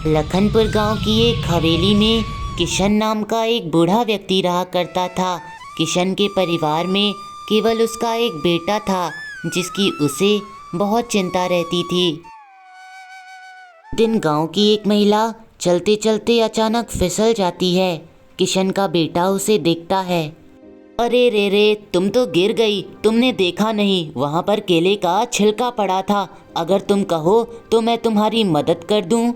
लखनपुर गांव की एक हवेली में किशन नाम का एक बूढ़ा व्यक्ति रहा करता था। किशन के परिवार में केवल उसका एक बेटा था जिसकी उसे बहुत चिंता रहती थी। दिन गांव की एक महिला चलते चलते अचानक फिसल जाती है। किशन का बेटा उसे देखता है। अरे रे रे, तुम तो गिर गई, तुमने देखा नहीं, वहाँ पर केले का छिलका पड़ा था। अगर तुम कहो तो मैं तुम्हारी मदद कर दूं।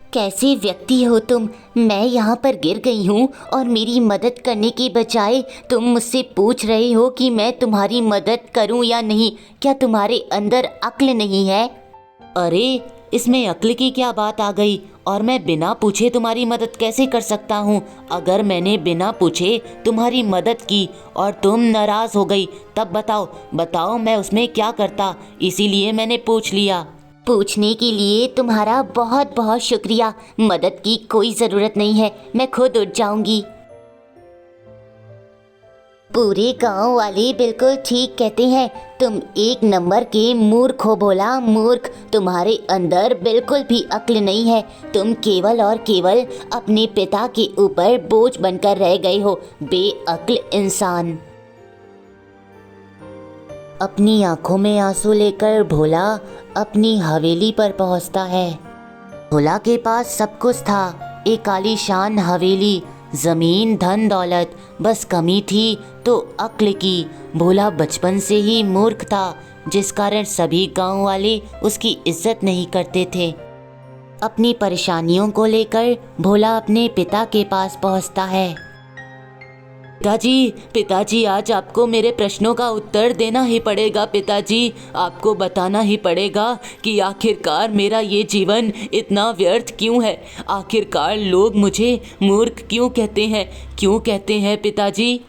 कैसे व्यक्ति हो तुम? मैं यहाँ पर गिर गई हूँ और मेरी मदद करने के बजाय तुम मुझसे पूछ रहे हो कि मैं तुम्हारी मदद करूँ या नहीं। क्या तुम्हारे अंदर अक्ल नहीं है? अरे इसमें अक्ल की क्या बात आ गई? और मैं बिना पूछे तुम्हारी मदद कैसे कर सकता हूँ? अगर मैंने बिना पूछे तुम्हारी मदद की और तुम नाराज़ हो गई तब बताओ मैं उसमें क्या करता। इसीलिए मैंने पूछ लिया। पूछने के लिए तुम्हारा बहुत बहुत शुक्रिया। मदद की कोई ज़रूरत नहीं है, मैं खुद उठ जाऊंगी। पूरे गांव वाले बिल्कुल ठीक कहते हैं, तुम एक नंबर के मूर्ख हो। बोला मूर्ख, तुम्हारे अंदर बिल्कुल भी अक्ल नहीं है। तुम केवल और केवल अपने पिता के ऊपर बोझ बनकर रह गए हो, बेअक्ल इंसान। अपनी आंखों में आंसू लेकर भोला अपनी हवेली पर पहुंचता है। भोला के पास सब कुछ था, एक आलीशान हवेली, ज़मीन, धन दौलत, बस कमी थी तो अक्ल की। भोला बचपन से ही मूर्ख था, जिस कारण सभी गांव वाले उसकी इज्जत नहीं करते थे। अपनी परेशानियों को लेकर भोला अपने पिता के पास पहुंचता है। पिताजी, आज आपको मेरे प्रश्नों का उत्तर देना ही पड़ेगा। पिताजी, आपको बताना ही पड़ेगा कि आखिरकार मेरा ये जीवन इतना व्यर्थ क्यों है। आखिरकार लोग मुझे मूर्ख क्यों कहते हैं पिताजी?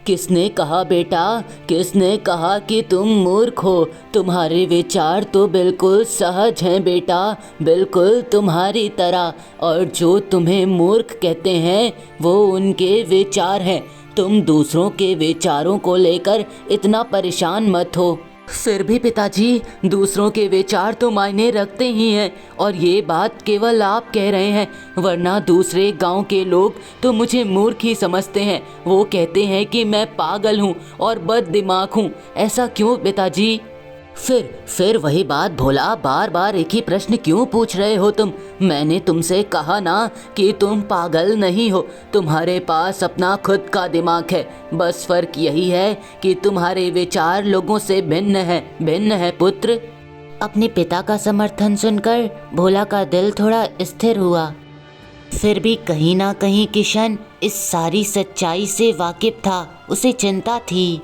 किसने कहा बेटा, किसने कहा कि तुम मूर्ख हो? तुम्हारे विचार तो बिल्कुल सहज हैं बेटा, बिल्कुल तुम्हारी तरह। और जो तुम्हें मूर्ख कहते हैं वो उनके विचार हैं। तुम दूसरों के विचारों को लेकर इतना परेशान मत हो। फिर भी पिताजी, दूसरों के विचार तो मायने रखते ही हैं, और ये बात केवल आप कह रहे हैं, वरना दूसरे गांव के लोग तो मुझे मूर्ख ही समझते हैं। वो कहते हैं कि मैं पागल हूँ और बददिमाग हूँ। ऐसा क्यों पिताजी? फिर वही बात भोला, बार बार एक ही प्रश्न क्यों पूछ रहे हो तुम? मैंने तुमसे कहा ना कि तुम पागल नहीं हो, तुम्हारे पास अपना खुद का दिमाग है। बस फर्क यही है कि तुम्हारे विचार लोगों से भिन्न है पुत्र। अपने पिता का समर्थन सुनकर भोला का दिल थोड़ा स्थिर हुआ। फिर भी कहीं ना कहीं किशन इस सारी सच्चाई से वाकिफ था, उसे चिंता थी।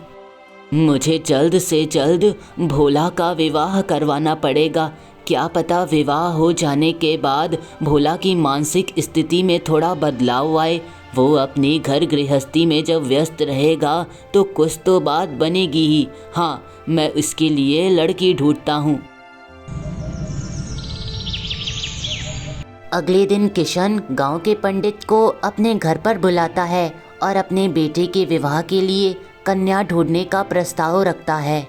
मुझे जल्द से जल्द भोला का विवाह करवाना पड़ेगा। क्या पता विवाह हो जाने के बाद भोला की मानसिक स्थिति में थोड़ा बदलाव आए। वो अपनी घर गृहस्थी में जब व्यस्त रहेगा तो कुछ तो बात बनेगी ही। हाँ, मैं इसके लिए लड़की ढूंढता हूँ। अगले दिन किशन गांव के पंडित को अपने घर पर बुलाता है और अपने बेटे के विवाह के लिए कन्या ढूंढने का प्रस्ताव रखता है।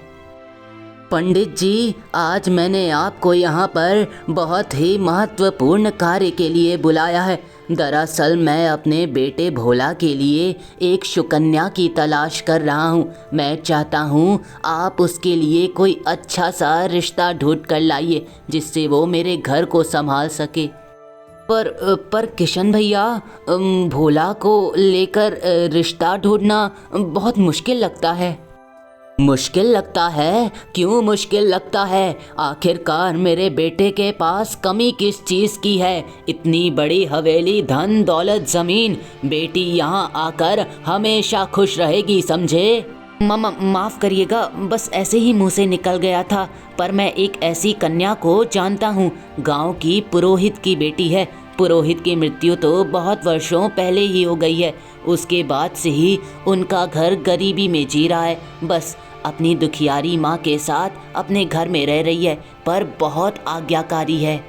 पंडित जी, आज मैंने आपको यहाँ पर बहुत ही महत्वपूर्ण कार्य के लिए बुलाया है। दरअसल मैं अपने बेटे भोला के लिए एक सुकन्या की तलाश कर रहा हूँ। मैं चाहता हूँ आप उसके लिए कोई अच्छा सा रिश्ता ढूंढ कर लाइए, जिससे वो मेरे घर को संभाल सके। पर किशन भैया, भोला को लेकर रिश्ता ढूंढना बहुत मुश्किल लगता है। मुश्किल लगता है? क्यों मुश्किल लगता है? आखिरकार मेरे बेटे के पास कमी किस चीज़ की है? इतनी बड़ी हवेली, धन दौलत, ज़मीन। बेटी यहाँ आकर हमेशा खुश रहेगी, समझे? माफ़ करिएगा, बस ऐसे ही मुंह से निकल गया था। पर मैं एक ऐसी कन्या को जानता हूँ, गांव की पुरोहित की बेटी है। पुरोहित की मृत्यु तो बहुत वर्षों पहले ही हो गई है। उसके बाद से ही उनका घर गरीबी में जी रहा है। बस अपनी दुखियारी माँ के साथ अपने घर में रह रही है, पर बहुत आज्ञाकारी है।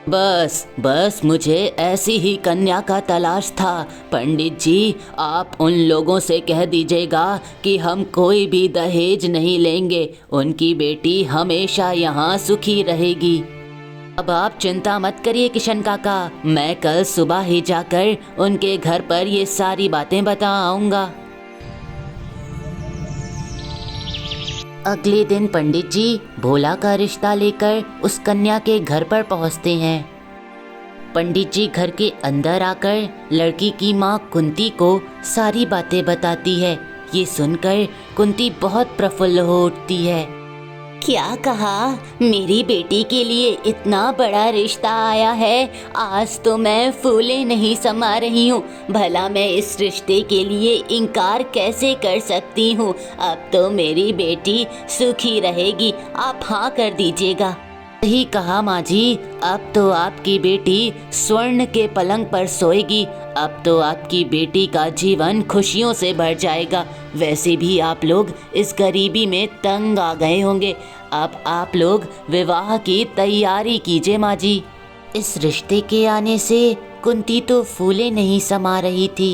बस मुझे ऐसी ही कन्या का तलाश था। पंडित जी, आप उन लोगों से कह दीजिएगा कि हम कोई भी दहेज नहीं लेंगे। उनकी बेटी हमेशा यहाँ सुखी रहेगी। अब आप चिंता मत करिए किशन काका, मैं कल सुबह ही जाकर उनके घर पर ये सारी बातें बता आऊँगा। अगले दिन पंडित जी भोला का रिश्ता लेकर उस कन्या के घर पर पहुँचते हैं। पंडित जी घर के अंदर आकर लड़की की माँ कुंती को सारी बातें बताती है। ये सुनकर कुंती बहुत प्रफुल्ल हो उठती है। क्या कहा, मेरी बेटी के लिए इतना बड़ा रिश्ता आया है, आज तो मैं फूले नहीं समा रही हूँ। भला मैं इस रिश्ते के लिए इनकार कैसे कर सकती हूँ। अब तो मेरी बेटी सुखी रहेगी, आप हाँ कर दीजिएगा। सही कहा माँ जी, अब तो आपकी बेटी स्वर्ण के पलंग पर सोएगी। अब तो आपकी बेटी का जीवन खुशियों से भर जाएगा। वैसे भी आप लोग इस गरीबी में तंग आ गए होंगे। अब आप लोग विवाह की तैयारी कीजिए माँ जी। इस रिश्ते के आने से कुंती तो फूले नहीं समा रही थी।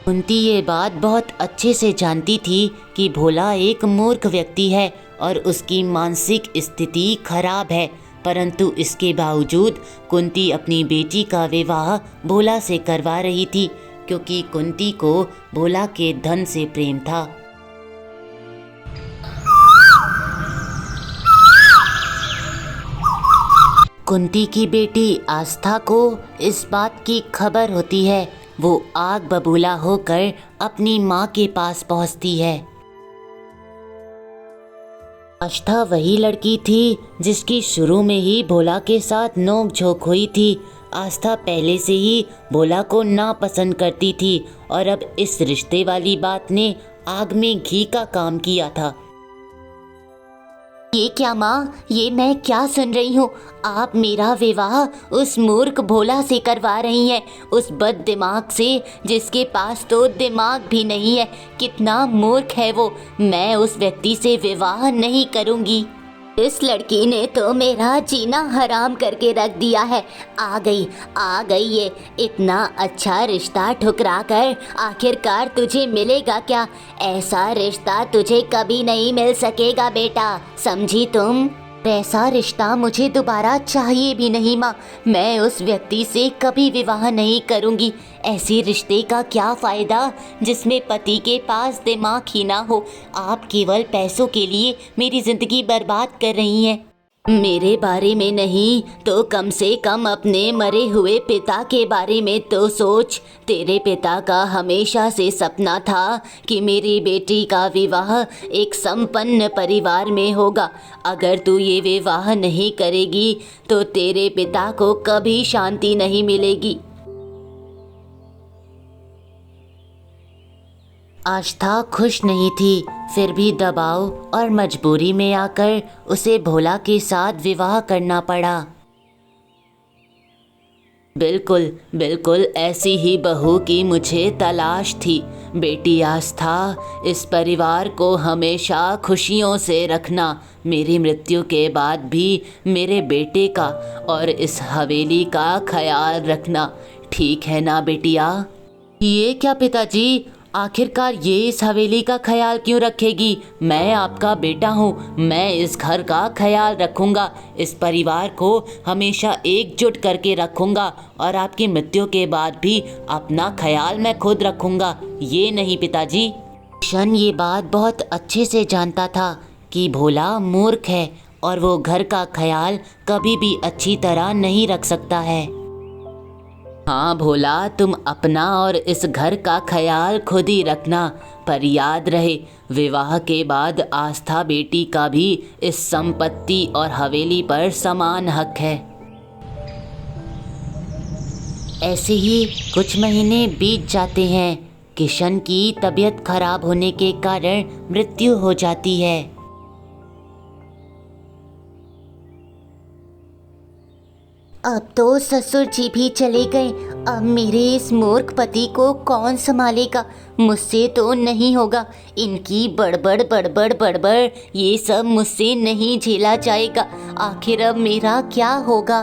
कुंती ये बात बहुत अच्छे से जानती थी कि भोला एक मूर्ख व्यक्ति है और उसकी मानसिक स्थिति खराब है, परंतु इसके बावजूद कुंती अपनी बेटी का विवाह भोला से करवा रही थी, क्योंकि कुंती को भोला के धन से प्रेम था। कुंती की बेटी आस्था को इस बात की खबर होती है। वो आग बबूला होकर अपनी माँ के पास पहुँचती है। आस्था वही लड़की थी जिसकी शुरू में ही भोला के साथ नोक झोंक हुई थी। आस्था पहले से ही भोला को नापसंद करती थी और अब इस रिश्ते वाली बात ने आग में घी का काम किया था। ये क्या माँ, ये मैं क्या सुन रही हूँ? आप मेरा विवाह उस मूर्ख भोला से करवा रही हैं, उस बद दिमाग से जिसके पास तो दिमाग भी नहीं है। कितना मूर्ख है वो। मैं उस व्यक्ति से विवाह नहीं करूँगी। इस लड़की ने तो मेरा जीना हराम करके रख दिया है। आ गई ये इतना अच्छा रिश्ता ठुकरा कर। आखिरकार तुझे मिलेगा क्या? ऐसा रिश्ता तुझे कभी नहीं मिल सकेगा बेटा, समझी तुम? ऐसा रिश्ता मुझे दोबारा चाहिए भी नहीं माँ। मैं उस व्यक्ति से कभी विवाह नहीं करूँगी। ऐसे रिश्ते का क्या फ़ायदा जिसमें पति के पास दिमाग ही ना हो। आप केवल पैसों के लिए मेरी ज़िंदगी बर्बाद कर रही हैं। मेरे बारे में नहीं तो कम से कम अपने मरे हुए पिता के बारे में तो सोच। तेरे पिता का हमेशा से सपना था कि मेरी बेटी का विवाह एक संपन्न परिवार में होगा। अगर तू ये विवाह नहीं करेगी तो तेरे पिता को कभी शांति नहीं मिलेगी। आस्था खुश नहीं थी, फिर भी दबाव और मजबूरी में आकर उसे भोला के साथ विवाह करना पड़ा। बिल्कुल ऐसी ही बहू की मुझे तलाश थी। बेटी आस्था, इस परिवार को हमेशा खुशियों से रखना। मेरी मृत्यु के बाद भी मेरे बेटे का और इस हवेली का ख्याल रखना, ठीक है ना बेटिया? ये क्या पिताजी, आखिरकार ये इस हवेली का ख्याल क्यों रखेगी? मैं आपका बेटा हूँ, मैं इस घर का ख्याल रखूँगा, इस परिवार को हमेशा एकजुट करके रखूँगा और आपकी मृत्यु के बाद भी अपना ख्याल मैं खुद रखूँगा। ये नहीं पिताजी। किशन ये बात बहुत अच्छे से जानता था कि भोला मूर्ख है और वो घर का ख्याल कभी भी अच्छी तरह नहीं रख सकता है। हाँ भोला, तुम अपना और इस घर का ख्याल खुद ही रखना, पर याद रहे विवाह के बाद आस्था बेटी का भी इस संपत्ति और हवेली पर समान हक है। ऐसे ही कुछ महीने बीत जाते हैं। किशन की तबीयत खराब होने के कारण मृत्यु हो जाती है। अब तो ससुर जी भी चले गए। अब मेरे इस मूर्ख पति को कौन संभालेगा? मुझसे तो नहीं होगा। इनकी बड़बड़ ये सब मुझसे नहीं झेला जाएगा। आखिर अब मेरा क्या होगा?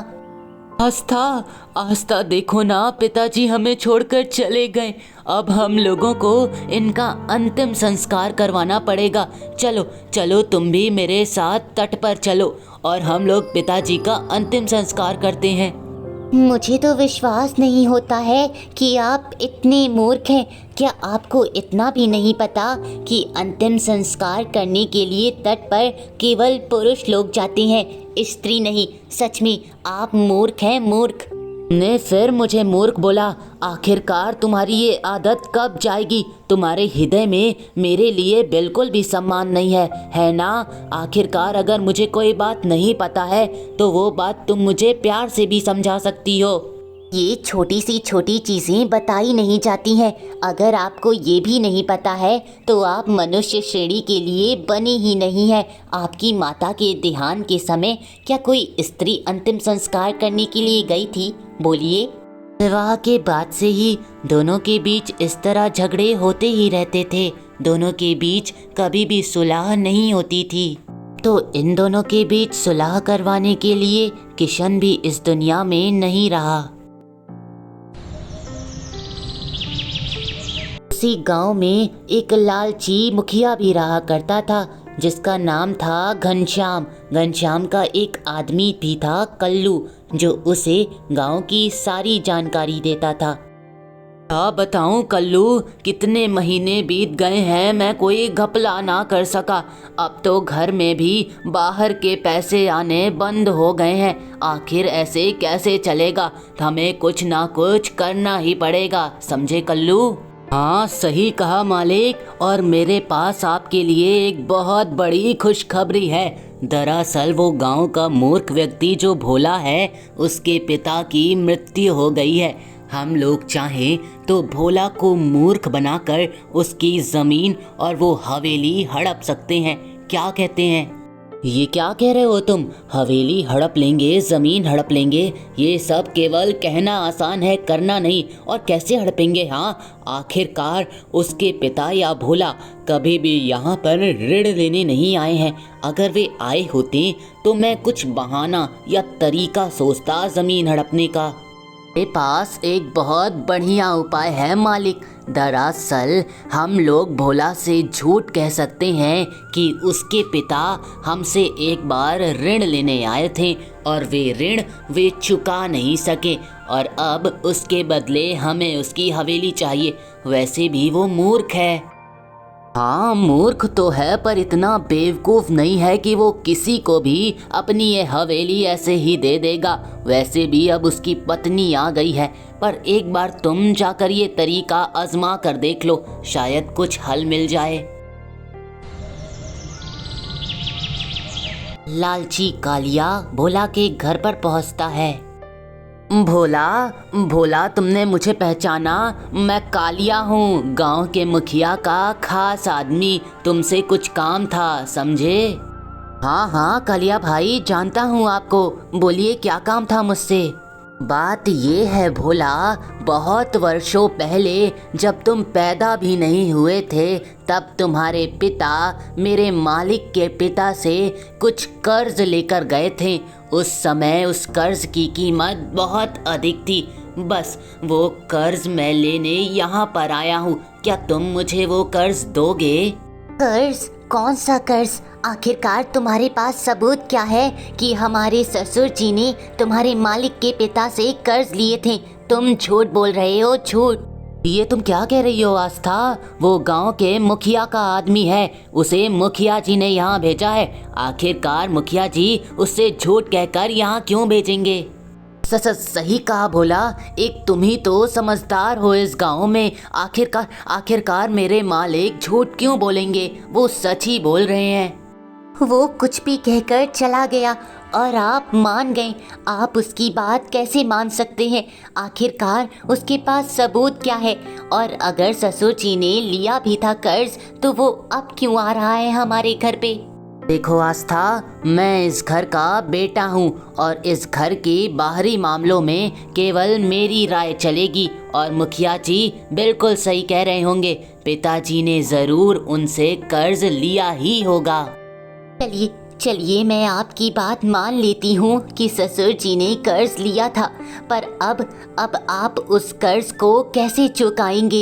आस्था, आस्था देखो ना, पिताजी हमें छोड़कर चले गए। अब हम लोगों को इनका अंतिम संस्कार करवाना पड़ेगा। चलो चलो, तुम भी मेरे साथ तट पर चलो और हम लोग पिताजी का अंतिम संस्कार करते हैं। मुझे तो विश्वास नहीं होता है कि आप इतने मूर्ख हैं। क्या आपको इतना भी नहीं पता कि अंतिम संस्कार करने के लिए तट पर केवल पुरुष लोग जाते हैं, स्त्री नहीं। सच में आप मूर्ख हैं, मूर्ख। ने फिर मुझे मूर्ख बोला। आखिरकार तुम्हारी ये आदत कब जाएगी? तुम्हारे हृदय में मेरे लिए बिल्कुल भी सम्मान नहीं है ना? आखिरकार अगर मुझे कोई बात नहीं पता है तो वो बात तुम मुझे प्यार से भी समझा सकती हो। ये छोटी सी छोटी चीज़ें बताई नहीं जाती हैं। अगर आपको ये भी नहीं पता है तो आप मनुष्य श्रेणी के लिए बने ही नहीं हैं। आपकी माता के देहांत के समय क्या कोई स्त्री अंतिम संस्कार करने के लिए गई थी? बोलिए। विवाह के बाद से ही दोनों के बीच इस तरह झगड़े होते ही रहते थे। दोनों के बीच कभी भी सुलह नहीं होती थी। तो इन दोनों के बीच सुलह करवाने के लिए किशन भी इस दुनिया में नहीं रहा। उसी गांव में एक लालची मुखिया भी रहा करता था जिसका नाम था घनश्याम। घनश्याम का एक आदमी भी था कल्लू, जो उसे गांव की सारी जानकारी देता था। क्या बताऊं कल्लू, कितने महीने बीत गए हैं, मैं कोई घपला ना कर सका। अब तो घर में भी बाहर के पैसे आने बंद हो गए हैं। आखिर ऐसे कैसे चलेगा? हमें कुछ ना कुछ करना ही पड़ेगा, समझे कल्लू? हाँ, सही कहा मालिक, और मेरे पास आपके लिए एक बहुत बड़ी खुशखबरी है। दरअसल वो गांव का मूर्ख व्यक्ति जो भोला है, उसके पिता की मृत्यु हो गई है। हम लोग चाहें तो भोला को मूर्ख बनाकर उसकी ज़मीन और वो हवेली हड़प सकते हैं। क्या कहते हैं? ये क्या कह रहे हो तुम? हवेली हड़प लेंगे, ज़मीन हड़प लेंगे? ये सब केवल कहना आसान है, करना नहीं। और कैसे हड़पेंगे? हाँ, आखिरकार उसके पिता या भोला कभी भी यहाँ पर ऋण लेने नहीं आए हैं। अगर वे आए होते तो मैं कुछ बहाना या तरीका सोचता ज़मीन हड़पने का। मेरे पास एक बहुत बढ़िया उपाय है मालिक। दरअसल हम लोग भोला से झूठ कह सकते हैं कि उसके पिता हमसे एक बार ऋण लेने आए थे और वे ऋण वे चुका नहीं सके, और अब उसके बदले हमें उसकी हवेली चाहिए। वैसे भी वो मूर्ख है। हाँ, मूर्ख तो है, पर इतना बेवकूफ़ नहीं है कि वो किसी को भी अपनी ये हवेली ऐसे ही दे देगा। वैसे भी अब उसकी पत्नी आ गई है, पर एक बार तुम जाकर ये तरीका आजमा कर देख लो, शायद कुछ हल मिल जाए। लालची कालिया भोला के घर पर पहुंचता है। भोला, भोला, तुमने मुझे पहचाना? मैं कालिया हूँ, गांव के मुखिया का खास आदमी। तुमसे कुछ काम था, समझे? हाँ हाँ कालिया भाई, जानता हूँ आपको। बोलिए, क्या काम था मुझसे? बात ये है भोला, बहुत वर्षों पहले जब तुम पैदा भी नहीं हुए थे, तब तुम्हारे पिता मेरे मालिक के पिता से कुछ कर्ज लेकर गए थे। उस समय उस कर्ज की कीमत बहुत अधिक थी। बस वो कर्ज मैं लेने यहाँ पर आया हूँ। क्या तुम मुझे वो कर्ज दोगे? कर्ज? कौन सा कर्ज? आखिरकार तुम्हारे पास सबूत क्या है कि हमारे ससुर जी ने तुम्हारे मालिक के पिता से कर्ज लिए थे? तुम झूठ बोल रहे हो, झूठ। ये तुम क्या कह रही हो आस्था? वो गांव के मुखिया का आदमी है, उसे मुखिया जी ने यहाँ भेजा है। आखिरकार मुखिया जी उससे झूठ कहकर यहाँ क्यों भेजेंगे? सही कहा भोला, एक तुम ही तो समझदार हो इस गांव में। आखिरकार मेरे मालिक झूठ क्यों बोलेंगे? वो सच ही बोल रहे हैं। वो कुछ भी कहकर चला गया और आप मान गए। आप उसकी बात कैसे मान सकते हैं? आखिरकार उसके पास सबूत क्या है? और अगर ससुर जी ने लिया भी था कर्ज, तो वो अब क्यों आ रहा है हमारे घर पे? देखो आस्था, मैं इस घर का बेटा हूँ और इस घर के बाहरी मामलों में केवल मेरी राय चलेगी। और मुखिया जी बिल्कुल सही कह रहे होंगे, पिताजी ने ज़रूर उनसे कर्ज लिया ही होगा। चलिए चलिए, मैं आपकी बात मान लेती हूँ कि ससुर जी ने कर्ज लिया था, पर अब आप उस कर्ज को कैसे चुकाएंगे?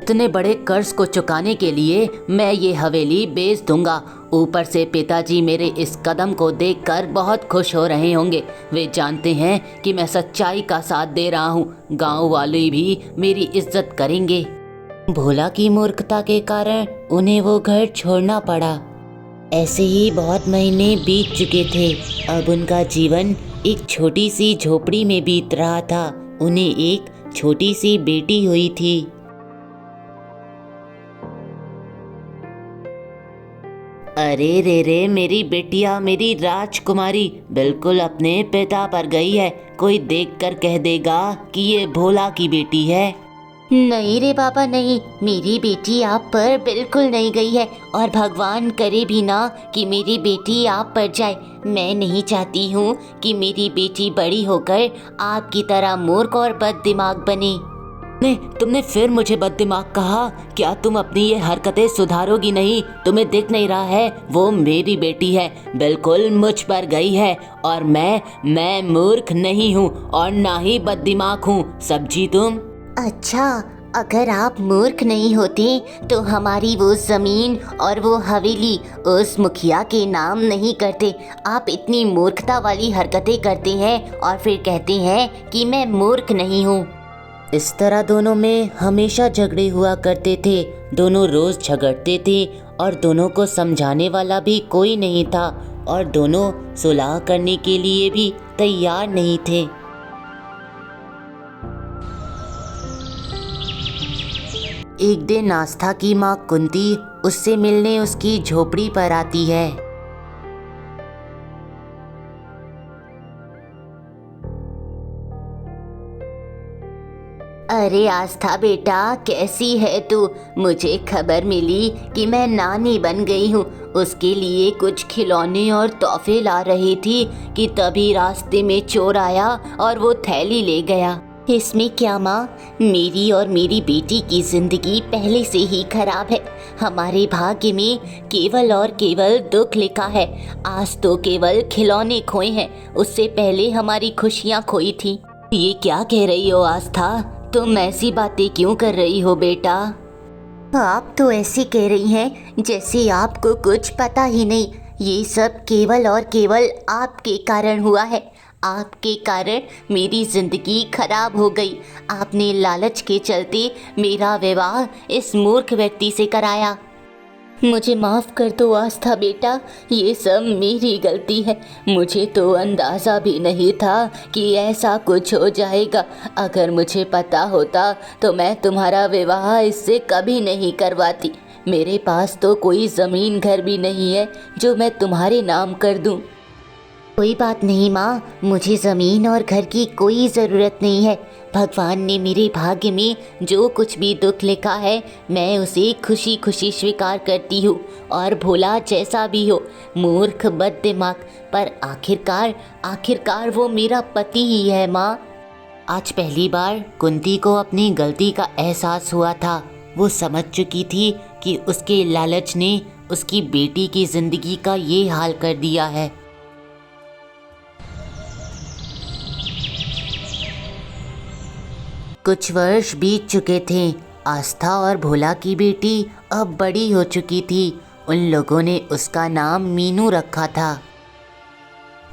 इतने बड़े कर्ज को चुकाने के लिए मैं ये हवेली बेच दूंगा। ऊपर से पिताजी मेरे इस कदम को देखकर बहुत खुश हो रहे होंगे। वे जानते हैं कि मैं सच्चाई का साथ दे रहा हूँ। गांव वाले भी मेरी इज्जत करेंगे। भोला की मूर्खता के कारण उन्हें वो घर छोड़ना पड़ा। ऐसे ही बहुत महीने बीत चुके थे। अब उनका जीवन एक छोटी सी झोपड़ी में बीत रहा था। उन्हें एक छोटी सी बेटी हुई थी। अरे रे मेरी बेटिया, मेरी राजकुमारी बिल्कुल अपने पिता पर गई है। कोई देखकर कह देगा कि ये भोला की बेटी है। नहीं रे बाबा नहीं, मेरी बेटी आप पर बिल्कुल नहीं गई है, और भगवान करे भी ना कि मेरी बेटी आप पर जाए। मैं नहीं चाहती हूँ कि मेरी बेटी बड़ी होकर आपकी तरह मूर्ख और बददिमाग बने। तुमने फिर मुझे बददिमाग कहा। क्या तुम अपनी ये हरकतें सुधारोगी नहीं? तुम्हें दिख नहीं रहा है वो मेरी बेटी है, बिल्कुल मुझ पर गई है। और मैं मूर्ख नहीं हूँ और ना ही बददिमाग हूँ, समझी तुम? अच्छा, अगर आप मूर्ख नहीं होते तो हमारी वो ज़मीन और वो हवेली उस मुखिया के नाम नहीं करते। आप इतनी मूर्खता वाली हरकतें करते हैं और फिर कहते हैं कि मैं मूर्ख नहीं हूँ। इस तरह दोनों में हमेशा झगड़े हुआ करते थे। दोनों रोज़ झगड़ते थे और दोनों को समझाने वाला भी कोई नहीं था, और दोनों सुलह करने के लिए भी तैयार नहीं थे। एक दिन आस्था की माँ कुंती उससे मिलने उसकी झोपड़ी पर आती है। अरे आस्था बेटा, कैसी है तू? मुझे खबर मिली कि मैं नानी बन गई हूँ। उसके लिए कुछ खिलौने और तोहफे ला रही थी कि तभी रास्ते में चोर आया और वो थैली ले गया। इसमें क्या माँ, मेरी और मेरी बेटी की जिंदगी पहले से ही खराब है। हमारे भाग्य में केवल और केवल दुख लिखा है। आज तो केवल खिलौने खोए हैं, उससे पहले हमारी खुशियाँ खोई थी। ये क्या कह रही हो आस्था? तुम ऐसी बातें क्यों कर रही हो बेटा? आप तो ऐसे कह रही हैं जैसे आपको कुछ पता ही नहीं। ये सब केवल और केवल आपके कारण हुआ है। आपके कारण मेरी ज़िंदगी खराब हो गई। आपने लालच के चलते मेरा विवाह इस मूर्ख व्यक्ति से कराया। मुझे माफ़ कर दो आस्था बेटा, ये सब मेरी गलती है। मुझे तो अंदाज़ा भी नहीं था कि ऐसा कुछ हो जाएगा। अगर मुझे पता होता तो मैं तुम्हारा विवाह इससे कभी नहीं करवाती। मेरे पास तो कोई ज़मीन घर भी नहीं है जो मैं तुम्हारे नाम कर दूं। कोई बात नहीं माँ, मुझे ज़मीन और घर की कोई ज़रूरत नहीं है। भगवान ने मेरे भाग्य में जो कुछ भी दुख लिखा है, मैं उसे खुशी खुशी स्वीकार करती हूँ। और भोला जैसा भी हो, मूर्ख बददिमाग, पर आखिरकार वो मेरा पति ही है माँ। आज पहली बार कुंती को अपनी गलती का एहसास हुआ था। वो समझ चुकी थी कि उसके लालच ने उसकी बेटी की ज़िंदगी का ये हाल कर दिया है। कुछ वर्ष बीत चुके थे। आस्था और भोला की बेटी अब बड़ी हो चुकी थी। उन लोगों ने उसका नाम मीनू रखा था।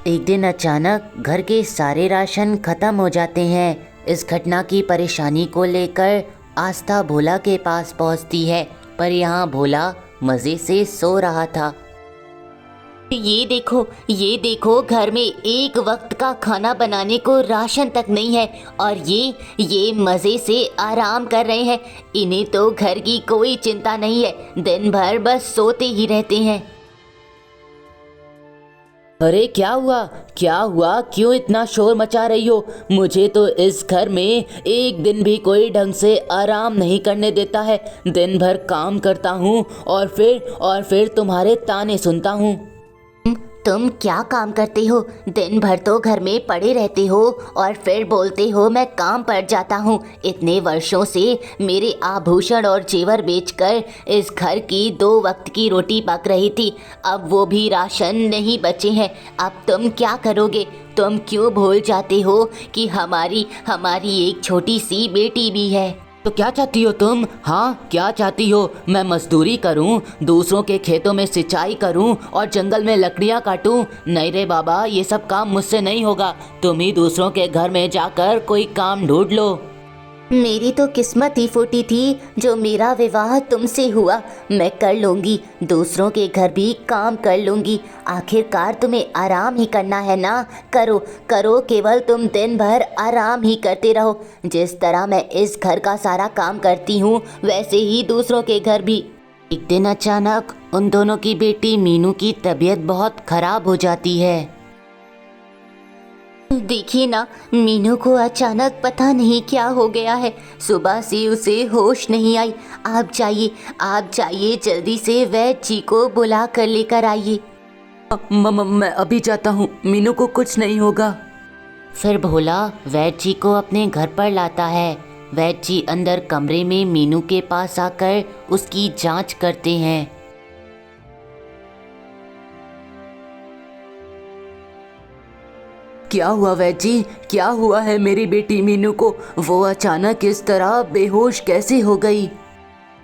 एक दिन अचानक घर के सारे राशन खत्म हो जाते हैं। इस घटना की परेशानी को लेकर आस्था भोला के पास पहुंचती है, पर यहाँ भोला मज़े से सो रहा था। ये देखो, घर में एक वक्त का खाना बनाने को राशन तक नहीं है, और ये मज़े से आराम कर रहे हैं। इन्हें तो घर की कोई चिंता नहीं है, दिन भर बस सोते ही रहते हैं। अरे क्या हुआ? क्यों इतना शोर मचा रही हो? मुझे तो इस घर में एक दिन भी कोई ढंग से आराम नहीं करने देता है। दिन भर काम करता हूँ और फिर तुम्हारे ताने सुनता हूँ। तुम क्या काम करते हो? दिन भर तो घर में पड़े रहते हो और फिर बोलते हो मैं काम पर जाता हूँ। इतने वर्षों से मेरे आभूषण और जेवर बेचकर इस घर की 2 वक्त की रोटी पक रही थी। अब वो भी राशन नहीं बचे हैं। अब तुम क्या करोगे? तुम क्यों भूल जाते हो कि हमारी हमारी एक छोटी सी बेटी भी है? तो क्या चाहती हो तुम? हाँ, क्या चाहती हो? मैं मजदूरी करूं, दूसरों के खेतों में सिंचाई करूं और जंगल में लकड़ियां काटूं? नहीं रे बाबा, ये सब काम मुझसे नहीं होगा। तुम ही दूसरों के घर में जाकर कोई काम ढूंढ लो। मेरी तो किस्मत ही फूटी थी जो मेरा विवाह तुमसे हुआ। मैं कर लूँगी, दूसरों के घर भी काम कर लूँगी। आखिरकार तुम्हें आराम ही करना है ना? करो करो, केवल तुम दिन भर आराम ही करते रहो। जिस तरह मैं इस घर का सारा काम करती हूँ वैसे ही दूसरों के घर भी। एक दिन अचानक उन दोनों की बेटी मीनू की तबीयत बहुत खराब हो जाती है। देखिए ना, मीनू को अचानक पता नहीं क्या हो गया है। सुबह से उसे होश नहीं आई। आप जाइए जल्दी से वैद्य जी को बुला कर लेकर आइए। मैं अभी जाता हूँ, मीनू को कुछ नहीं होगा। फिर भोला वैद्य जी को अपने घर पर लाता है। वैद्य जी अंदर कमरे में मीनू के पास आकर उसकी जांच करते हैं। क्या हुआ वैद्य जी? क्या हुआ है मेरी बेटी मीनू को? वो अचानक इस तरह बेहोश कैसे हो गई?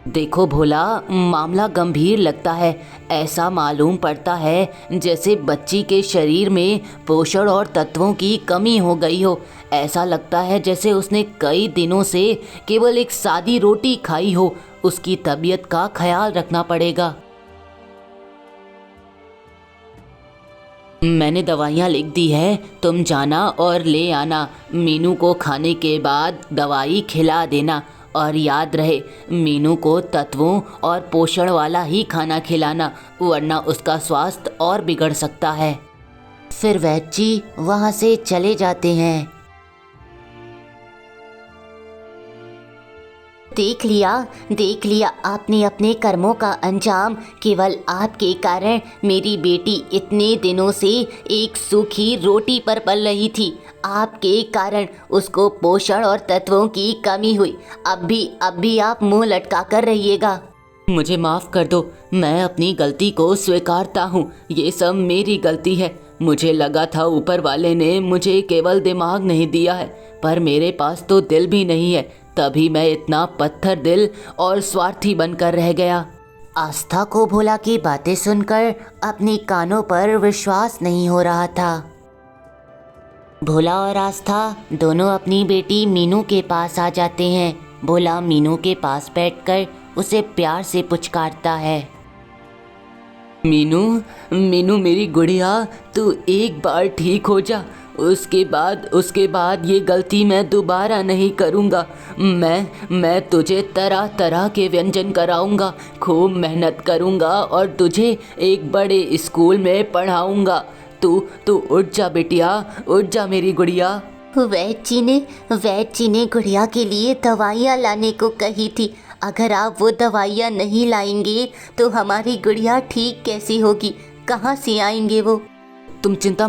देखो भोला, मामला गंभीर लगता है। ऐसा मालूम पड़ता है जैसे बच्ची के शरीर में पोषण और तत्वों की कमी हो गई हो। ऐसा लगता है जैसे उसने कई दिनों से केवल एक सादी रोटी खाई हो। उसकी तबीयत का ख्याल रखना पड़ेगा। मैंने दवाइयाँ लिख दी है, तुम जाना और ले आना। मीनू को खाने के बाद दवाई खिला देना और याद रहे, मीनू को तत्वों और पोषण वाला ही खाना खिलाना, वरना उसका स्वास्थ्य और बिगड़ सकता है। फिर वैद्य जी वहाँ से चले जाते हैं। देख लिया आपने अपने कर्मों का अंजाम। केवल आपके कारण मेरी बेटी इतने दिनों से एक सूखी रोटी पर पल रही थी। आपके कारण उसको पोषण और तत्वों की कमी हुई। अब भी आप मुंह लटका कर रहिएगा। मुझे माफ़ कर दो, मैं अपनी गलती को स्वीकारता हूँ। ये सब मेरी गलती है। मुझे लगा था ऊपर वाले ने मुझे केवल दिमाग नहीं दिया है, पर मेरे पास तो दिल भी नहीं है। तभी मैं इतना पत्थर दिल और स्वार्थी बनकर रह गया। आस्था को भोला की बातें सुनकर अपने कानों पर विश्वास नहीं हो रहा था। भोला और आस्था दोनों अपनी बेटी मीनू के पास आ जाते हैं। भोला मीनू के पास बैठकर उसे प्यार से पुचकारता है। मीनू, मीनू मेरी गुड़िया, तू एक बार ठीक हो जा। उसके बाद ये गलती मैं दोबारा नहीं करूँगा। मैं तुझे तरह तरह के व्यंजन कराऊँगा, खूब मेहनत करूँगा और तुझे एक बड़े स्कूल में पढ़ाऊँगा। तू उठ जा बिटिया, उठ जा मेरी गुड़िया। वैद्य जी ने गुड़िया के लिए दवाइयाँ लाने को कही थी। अगर आप वो दवाइयाँ नहीं लाएंगे तो हमारी गुड़िया ठीक कैसी होगी? कहाँ से आएंगे वो? तुम चिंता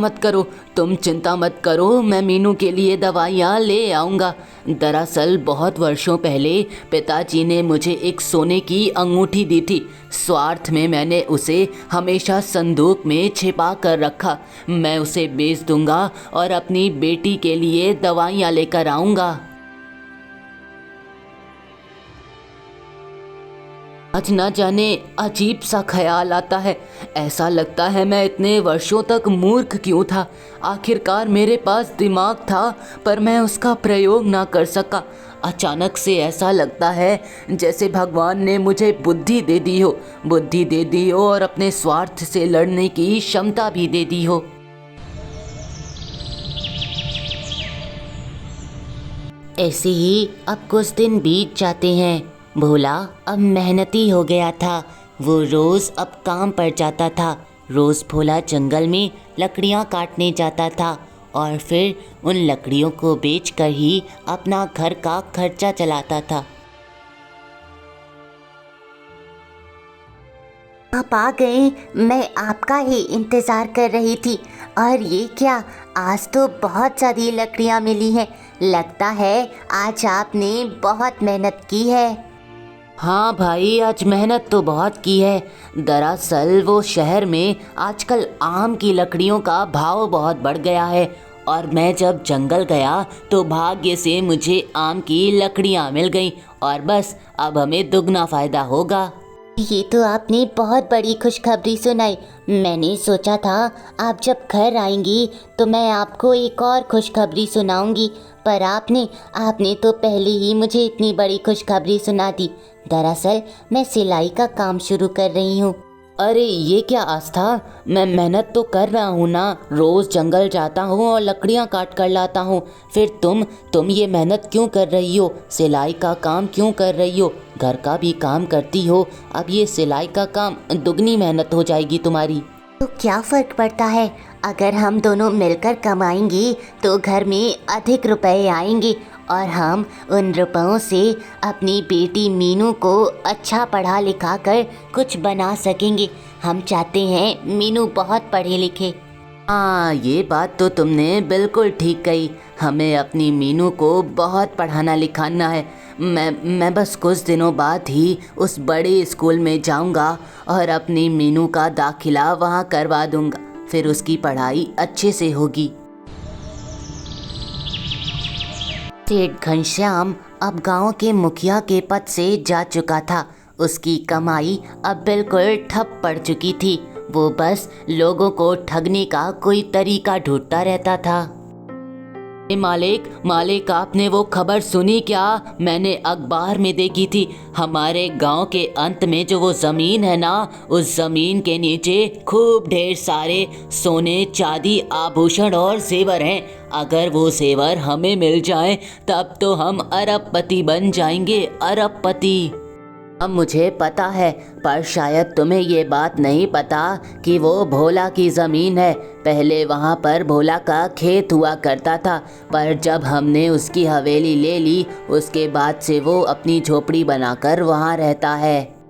मत करो, मैं मीनू के लिए दवाइयाँ ले आऊँगा। दरअसल बहुत वर्षों पहले पिताजी ने मुझे एक सोने की अंगूठी दी थी। स्वार्थ में मैंने उसे हमेशा संदूक में छिपा कर रखा। मैं उसे बेच दूँगा और अपनी बेटी के लिए दवाइयाँ लेकर आऊँगा। आज न जाने अजीब सा ख्याल आता है। ऐसा लगता है मैं इतने वर्षों तक मूर्ख क्यों था। आखिरकार मेरे पास दिमाग था पर मैं उसका प्रयोग ना कर सका। अचानक से ऐसा लगता है जैसे भगवान ने मुझे बुद्धि दे दी हो और अपने स्वार्थ से लड़ने की क्षमता भी दे दी हो। ऐसे ही अब कुछ दिन बीत जाते हैं। भोला अब मेहनती हो गया था। वो रोज़ अब काम पर जाता था। रोज़ भोला जंगल में लकड़ियाँ काटने जाता था और फिर उन लकड़ियों को बेचकर ही अपना घर का खर्चा चलाता था। आप आ गए, मैं आपका ही इंतज़ार कर रही थी। और ये क्या, आज तो बहुत सारी लकड़ियाँ मिली हैं। लगता है आज आपने बहुत मेहनत की है। हाँ भाई, आज मेहनत तो बहुत की है। दरअसल वो शहर में आजकल आम की लकड़ियों का भाव बहुत बढ़ गया है, और मैं जब जंगल गया तो भाग्य से मुझे आम की लकड़ियाँ मिल गईं, और बस अब हमें दुगना फ़ायदा होगा। ये तो आपने बहुत बड़ी खुशखबरी सुनाई। मैंने सोचा था आप जब घर आएंगी तो मैं आपको एक और खुशखबरी सुनाऊंगी, पर आपने तो पहले ही मुझे इतनी बड़ी खुशखबरी सुना दी। दरअसल मैं सिलाई का काम शुरू कर रही हूँ। अरे ये क्या आस्था, मैं मेहनत तो कर रहा हूँ ना, रोज़ जंगल जाता हूँ और लकड़ियाँ काट कर लाता हूँ। फिर तुम ये मेहनत क्यों कर रही हो, सिलाई का काम क्यों कर रही हो? घर का भी काम करती हो, अब ये सिलाई का काम दुगनी मेहनत हो जाएगी तुम्हारी। तो क्या फ़र्क पड़ता है, अगर हम दोनों मिलकर कमाएंगे तो घर में अधिक रुपए आएंगे, और हम उन रुपयों से अपनी बेटी मीनू को अच्छा पढ़ा लिखा कर कुछ बना सकेंगे। हम चाहते हैं मीनू बहुत पढ़े लिखे। हाँ, ये बात तो तुमने बिल्कुल ठीक कही। हमें अपनी मीनू को बहुत पढ़ाना लिखाना है। मैं बस कुछ दिनों बाद ही उस बड़े स्कूल में जाऊंगा और अपनी मीनू का दाखिला वहाँ करवा दूंगा, फिर उसकी पढ़ाई अच्छे से होगी। सेठ घनश्याम अब गांव के मुखिया के पद से जा चुका था। उसकी कमाई अब बिल्कुल ठप पड़ चुकी थी। वो बस लोगों को ठगने का कोई तरीका ढूंढता रहता था। मालिक, आपने वो खबर सुनी क्या? मैंने अखबार में देखी थी। हमारे गांव के अंत में जो वो ज़मीन है ना, उस ज़मीन के नीचे खूब ढेर सारे सोने, चांदी, आभूषण और जेवर हैं। अगर वो जेवर हमें मिल जाएं, तब तो हम अरबपति बन जाएंगे, अरबपति। अब मुझे पता है, पर शायद तुम्हें ये बात नहीं पता कि वो भोला की ज़मीन है। पहले वहाँ पर भोला का खेत हुआ करता था, पर जब हमने उसकी हवेली ले ली, उसके बाद से वो अपनी झोपड़ी बनाकर वहाँ रहता है।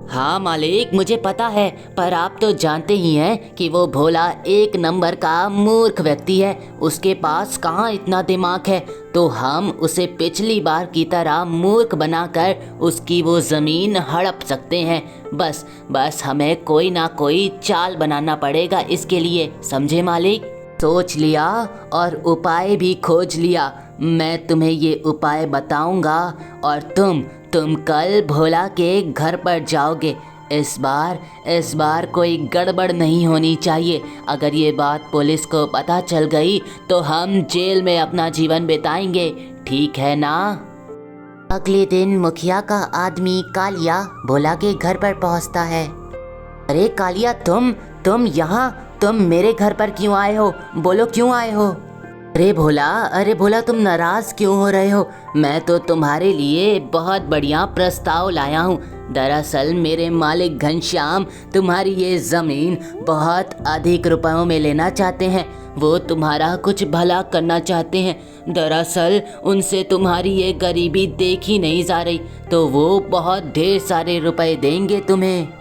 हाँ मालिक, मुझे पता है, पर आप तो जानते ही हैं कि वो भोला एक नंबर का मूर्ख व्यक्ति है। उसके पास कहाँ इतना दिमाग है, तो हम उसे पिछली बार की तरह मूर्ख बनाकर उसकी वो ज़मीन हड़प सकते हैं। बस हमें कोई ना कोई चाल बनाना पड़ेगा इसके लिए, समझे मालिक? सोच लिया और उपाय भी खोज लिया। मैं तुम्हें ये उपाय बताऊंगा और तुम कल भोला के घर पर जाओगे। इस बार कोई गड़बड़ नहीं होनी चाहिए। अगर ये बात पुलिस को पता चल गई तो हम जेल में अपना जीवन बिताएंगे, ठीक है ना? अगले दिन मुखिया का आदमी कालिया भोला के घर पर पहुंचता है। अरे कालिया, तुम तुम मेरे घर पर क्यों आए हो? बोलो क्यों आए हो? अरे भोला, तुम नाराज़ क्यों हो रहे हो? मैं तो तुम्हारे लिए बहुत बढ़िया प्रस्ताव लाया हूँ। दरअसल मेरे मालिक घनश्याम तुम्हारी ये ज़मीन बहुत अधिक रुपयों में लेना चाहते हैं। वो तुम्हारा कुछ भला करना चाहते हैं। दरअसल उनसे तुम्हारी ये गरीबी देखी नहीं जा रही, तो वो बहुत ढेर सारे रुपए देंगे तुम्हें।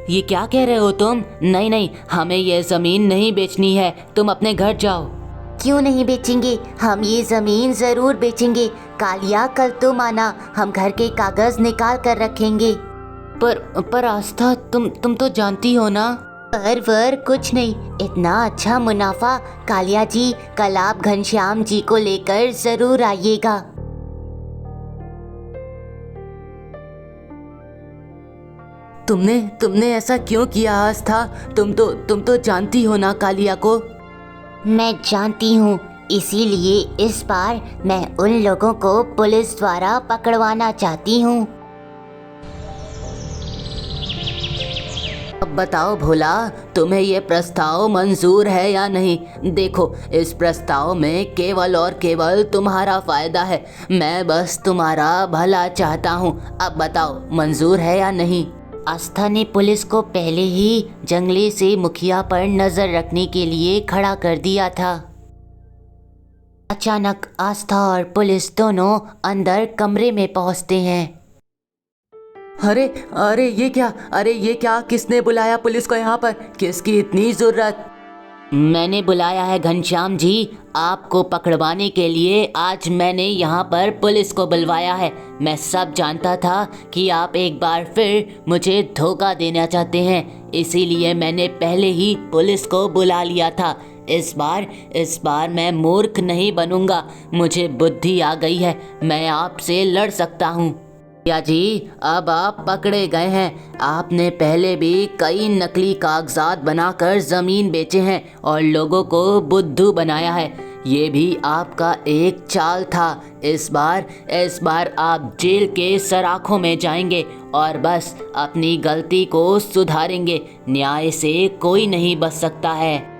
ये क्या कह रहे हो तुम? नहीं, हमें ये ज़मीन नहीं बेचनी है, तुम अपने घर जाओ। क्यों नहीं बेचेंगे? हम ये ज़मीन ज़रूर बेचेंगे। कालिया, कल तुम आना, हम घर के कागज़ निकाल कर रखेंगे। पर आस्था, तुम तो जानती हो ना। पर कुछ नहीं, इतना अच्छा मुनाफा। कालिया जी, कल आप घनश्याम जी को लेकर ज़रूर आइएगा। तुमने ऐसा क्यों किया आस्था? तुम तो जानती हो ना कालिया को। मैं जानती हूँ, इसीलिए इस बार मैं उन लोगों को पुलिस द्वारा पकड़वाना चाहती हूँ। अब बताओ भोला, तुम्हें ये प्रस्ताव मंजूर है या नहीं? देखो, इस प्रस्ताव में केवल और केवल तुम्हारा फ़ायदा है। मैं बस तुम्हारा भला चाहता हूँ। अब बताओ, मंजूर है या नहीं? आस्था ने पुलिस को पहले ही जंगले से मुखिया पर नज़र रखने के लिए खड़ा कर दिया था। अचानक आस्था और पुलिस दोनों अंदर कमरे में पहुंचते हैं। अरे अरे ये क्या किसने बुलाया पुलिस को यहाँ पर? किसकी इतनी ज़रूरत? मैंने बुलाया है घनश्याम जी, आपको पकड़वाने के लिए आज मैंने यहाँ पर पुलिस को बुलवाया है। मैं सब जानता था कि आप एक बार फिर मुझे धोखा देना चाहते हैं, इसीलिए मैंने पहले ही पुलिस को बुला लिया था। इस बार मैं मूर्ख नहीं बनूंगा, मुझे बुद्धि आ गई है, मैं आपसे लड़ सकता हूँ। भैया जी, अब आप पकड़े गए हैं। आपने पहले भी कई नकली कागजात बनाकर ज़मीन बेचे हैं और लोगों को बुद्धू बनाया है। ये भी आपका एक चाल था। इस बार आप जेल के सराखों में जाएंगे और बस अपनी गलती को सुधारेंगे। न्याय से कोई नहीं बच सकता है।